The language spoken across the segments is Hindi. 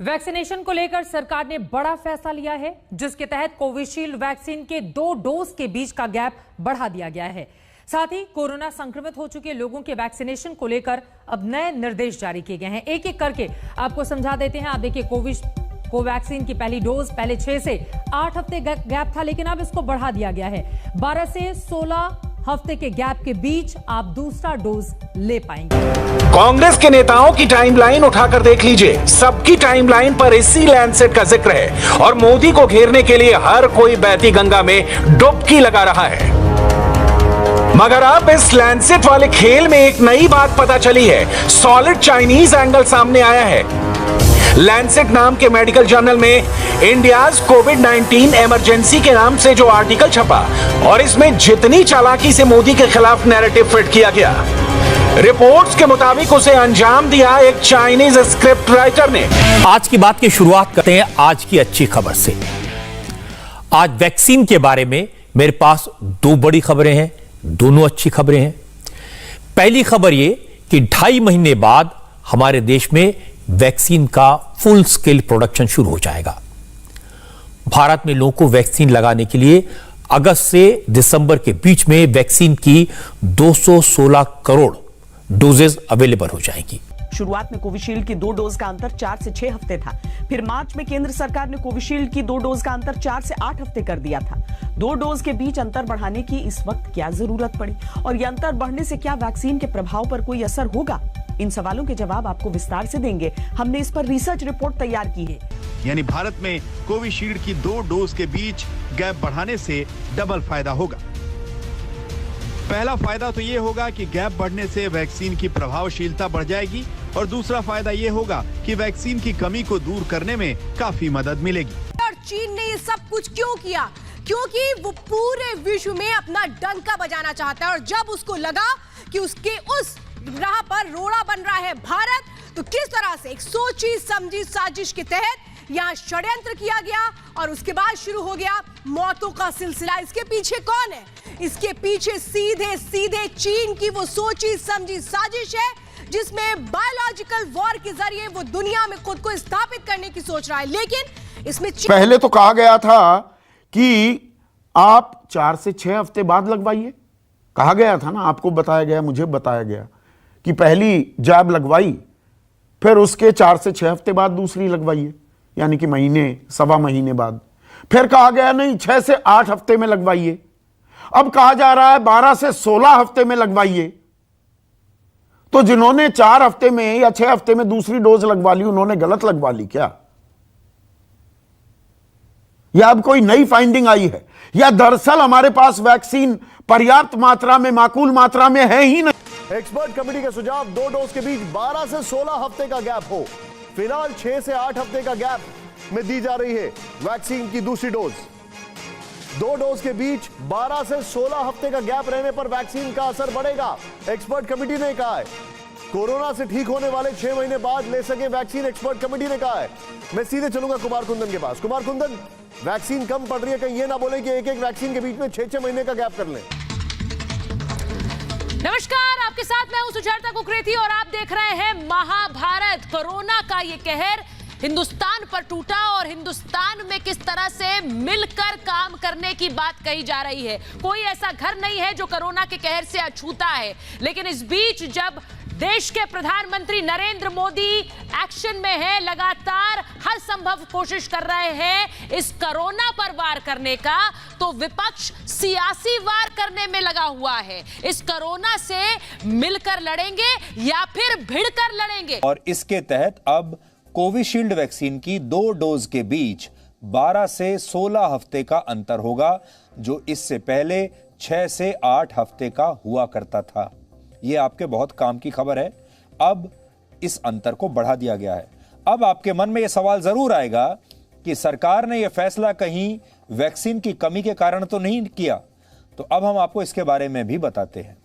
वैक्सीनेशन को लेकर सरकार ने बड़ा फैसला लिया है, जिसके तहत कोविशील्ड वैक्सीन के 2 डोज के बीच का गैप बढ़ा दिया गया है। साथ ही कोरोना संक्रमित हो चुके लोगों के वैक्सीनेशन को लेकर अब नए निर्देश जारी किए गए हैं। एक एक करके आपको समझा देते हैं। आप देखिए, कोवैक्सीन की पहली डोज पहले 6 से 8 हफ्ते गैप था, लेकिन अब इसको बढ़ा दिया गया है। 12 से 16 हफ्ते के गैप के बीच आप दूसरा डोज ले पाएंगे। कांग्रेस के नेताओं की टाइमलाइन उठाकर देख लीजिए। सबकी टाइमलाइन पर इसी लैंडसेट का जिक्र है और मोदी को घेरने के लिए हर कोई बहती गंगा में डुबकी लगा रहा है। मगर अब इस लैंडसेट वाले खेल में एक नई बात पता चली है। सॉलिड चाइनीज एंगल सामने आया है। लैंडसेट नाम के मेडिकल जर्नल में इंडियाज कोविड-19 इमरजेंसी के नाम से जो आर्टिकल छपा और इसमें जितनी चालाकी से मोदी के खिलाफ नैरेटिव फिट किया गया, रिपोर्ट्स के मुताबिक उसे अंजाम दिया एक चाइनीज स्क्रिप्ट राइटर ने। आज की बात की शुरुआत करते हैं आज की अच्छी खबर से। आज वैक्सीन के बारे में मेरे पास 2 बड़ी खबरें हैं, दोनों अच्छी खबरें हैं। पहली खबर यह कि 2.5 महीने बाद हमारे देश में वैक्सीन का फुल स्केल प्रोडक्शन शुरू हो जाएगा। भारत में लोगों को वैक्सीन लगाने के लिए अगस्त से दिसंबर के बीच में वैक्सीन की 216 करोड़ डोजेज अवेलेबल हो जाएंगी। शुरुआत में कोविशील्ड की 2 डोज का अंतर 4 से 6 हफ्ते था। फिर मार्च में केंद्र सरकार ने कोविशील्ड की 2 डोज का अंतर 4 से 8 हफ्ते कर दिया था। 2 डोज के बीच अंतर बढ़ाने की इस वक्त क्या जरूरत पड़ी और यह अंतर बढ़ने से क्या वैक्सीन के प्रभाव पर कोई असर होगा? इन सवालों के जवाब आपको विस्तार से देंगे। हमने इस पर रिसर्च रिपोर्ट तैयार की है। यानी भारत में कोविशील्ड की 2 डोज के बीच गैप बढ़ाने से डबल फायदा होगा। पहला फायदा तो ये होगा कि गैप बढ़ने से वैक्सीन की प्रभावशीलता बढ़ जाएगी और दूसरा फायदा ये होगा कि वैक्सीन की कमी को दूर करने में काफी मदद मिलेगी। और चीन ने ये सब कुछ क्यों किया? क्योंकि वो पूरे विश्व में अपना डंका बजाना चाहता है और जब उसको लगा कि उसके उस राह पर रोड़ा बन रहा है भारत, तो किस तरह से एक सोची समझी साजिश के तहत यहाँ षड्यंत्र किया गया और उसके बाद शुरू हो गया मौतों का सिलसिला। इसके पीछे कौन है? इसके पीछे सीधे सीधे चीन की वो सोची समझी साजिश है, जिसमें बायोलॉजिकल वॉर के जरिए वो दुनिया में खुद को स्थापित करने की सोच रहा है। लेकिन इसमें पहले तो कहा गया था कि आप 4 से 6 हफ्ते बाद लगवाइए। कहा गया था ना, आपको बताया गया, मुझे बताया गया कि पहली जैब लगवाई, फिर उसके 4 से 6 हफ्ते बाद दूसरी लगवाइए, यानी कि महीने सवा महीने बाद। फिर कहा गया नहीं, 6 से 8 हफ्ते में लगवाइए। अब कहा जा रहा है 12 से 16 हफ्ते में लगवाइए। तो जिन्होंने 4 हफ्ते में या 6 हफ्ते में दूसरी डोज लगवा ली, उन्होंने गलत लगवा ली क्या? या अब कोई नई फाइंडिंग आई है, या दरअसल हमारे पास वैक्सीन पर्याप्त मात्रा में, माकूल मात्रा में है ही नहीं? एक्सपर्ट कमेटी का सुझाव 2 डोज के बीच 12 से 16 हफ्ते का गैप हो। फिलहाल 6 से 8 हफ्ते का गैप में दी जा रही है वैक्सीन की दूसरी डोज। 2 डोज के बीच 12 से 16 हफ्ते का गैप रहने पर वैक्सीन का असर बढ़ेगा, एक्सपर्ट कमेटी ने कहा है। कोरोना से ठीक होने वाले 6 महीने बाद ले सके वैक्सीन, एक्सपर्ट कमेटी ने कहा है। मैं सीधे चलूंगा कुमार कुंदन के पास। कुमार कुंदन, वैक्सीन कम पड़ रही है, कहीं ये ना बोले कि एक वैक्सीन के बीच में 6-6 महीने का गैप कर लें। नमस्कार, आपके साथ मैं हूं सुचेता कुकरेती और आप देख रहे हैं महाभारत। कोरोना का ये कहर हिंदुस्तान पर टूटा और हिंदुस्तान में किस तरह से मिलकर काम करने की बात कही जा रही है। कोई ऐसा घर नहीं है जो कोरोना के कहर से अछूता है। लेकिन इस बीच जब देश के प्रधानमंत्री नरेंद्र मोदी एक्शन में है, लगातार हर संभव कोशिश कर रहे हैं इस कोरोना पर वार करने का, तो विपक्ष सियासी वार करने में लगा हुआ है। इस कोरोना से मिलकर लड़ेंगे या फिर भिड़कर लड़ेंगे। और इसके तहत अब कोविशील्ड वैक्सीन की 2 डोज के बीच 12 से 16 हफ्ते का अंतर होगा, जो इससे पहले 6 से 8 हफ्ते का हुआ करता था। यह आपके बहुत काम की खबर है। अब इस अंतर को बढ़ा दिया गया है। अब आपके मन में यह सवाल जरूर आएगा कि सरकार ने यह फैसला कहीं वैक्सीन की कमी के कारण तो नहीं किया। तो अब हम आपको इसके बारे में भी बताते हैं।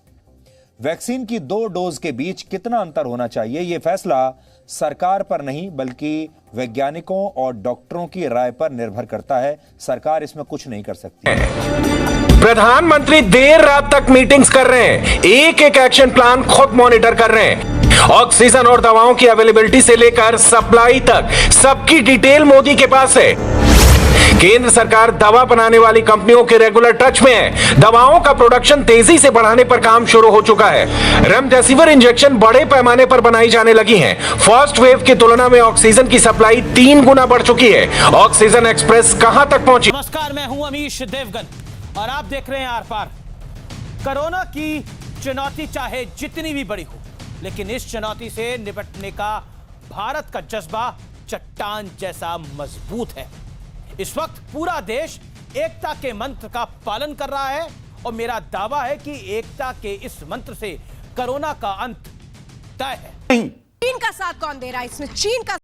वैक्सीन की 2 डोज के बीच कितना अंतर होना चाहिए, यह फैसला सरकार पर नहीं बल्कि वैज्ञानिकों और डॉक्टरों की राय पर निर्भर करता है। सरकार इसमें कुछ नहीं कर सकती। प्रधानमंत्री देर रात तक मीटिंग्स कर रहे हैं, एक एक एक्शन प्लान खुद मॉनिटर कर रहे हैं। ऑक्सीजन और दवाओं की अवेलेबिलिटी से लेकर सप्लाई तक सबकी डिटेल मोदी के पास है। केंद्र सरकार दवा बनाने वाली कंपनियों के रेगुलर टच में है। दवाओं का प्रोडक्शन तेजी से बढ़ाने पर काम शुरू हो चुका है। रेमडेसिविर इंजेक्शन बड़े पैमाने पर बनाई जाने लगी हैं। फर्स्ट वेव की तुलना में ऑक्सीजन की सप्लाई 3 गुना बढ़ चुकी है। ऑक्सीजन एक्सप्रेस कहां तक पहुंची? नमस्कार, मैं हूं अमीश देवगन और आप देख रहे हैं आर पार। कोरोना की चुनौती चाहे जितनी भी बड़ी हो, लेकिन इस चुनौती से निपटने का भारत का जज्बा चट्टान जैसा मजबूत है। इस वक्त पूरा देश एकता के मंत्र का पालन कर रहा है और मेरा दावा है कि एकता के इस मंत्र से कोरोना का अंत तय है। चीन का साथ कौन दे रहा है इसमें? चीन का